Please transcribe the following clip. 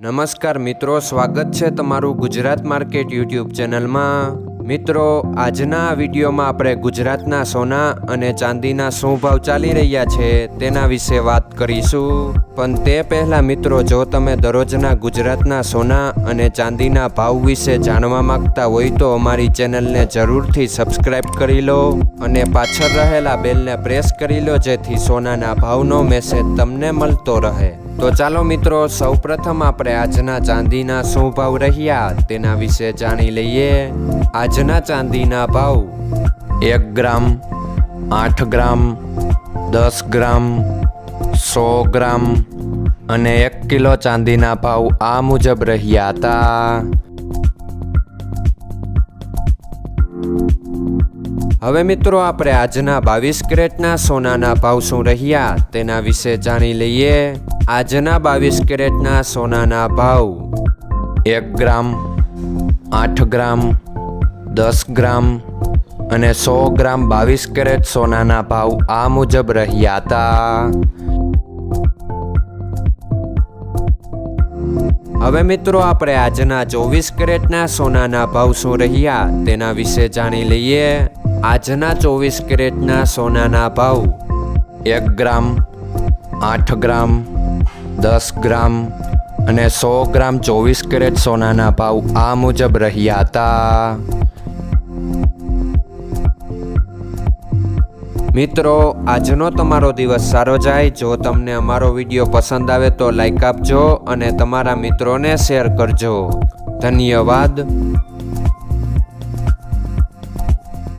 નમસ્કાર મિત્રો, સ્વાગત છે તમારું ગુજરાત માર્કેટ યુટ્યુબ ચેનલમાં। મિત્રો, આજના વિડીયોમાં આપણે ગુજરાતના સોના અને ચાંદીના શું ભાવ ચાલી રહ્યા છે તેના વિશે વાત કરીશું। પણ તે પહેલાં મિત્રો, જો તમે દરરોજના ગુજરાતના સોના અને ચાંદીના ભાવ વિશે જાણવા માંગતા હોય તો અમારી ચેનલને જરૂરથી સબસ્ક્રાઈબ કરી લો અને પાછળ રહેલા બેલને પ્રેસ કરી લો, જેથી સોનાના ભાવનો મેસેજ તમને મળતો રહે। તો ચાલો મિત્રો, સૌપ્રથમ આપણે આજના ચાંદીના શું ભાવ રહ્યા તેના વિશે જાણી લઈએ। આજના ચાંદીના ભાવ 1 ગ્રામ, 8 ગ્રામ, 10 ગ્રામ, 100 ગ્રામ અને 1 કિલો ચાંદીના ભાવ આ મુજબ રહ્યા હતા। હવે મિત્રો, આપણે આજના 22 કેરેટના સોનાના ભાવ શું રહ્યા તેના વિશે જાણી લઈએ। આજના 22 કેરેટના સોનાના ભાવ 1 ગ્રામ, 8 ગ્રામ, 10 ગ્રામ અને 100 ગ્રામ 22 કેરેટ સોનાના ભાવ આ મુજબ રહ્યા હતા। હવે મિત્રો, આપણે આજના 24 કેરેટના સોનાના ભાવ શું રહ્યા તેના વિશે જાણી લઈએ। આજના 24 કેરેટના સોનાના ભાવ 1 ગ્રામ, 8 ગ્રામ, 10 ગ્રામ અને 100 ગ્રામ 24 કેરેટ સોનાના ભાવ આ મુજબ રહ્યા હતા। મિત્રો, આજનો તમારો દિવસ સારો જાય। જો તમને અમારો વિડીયો પસંદ આવે તો લાઈક આપજો અને તમારા મિત્રોને શેર કરજો। ધન્યવાદ।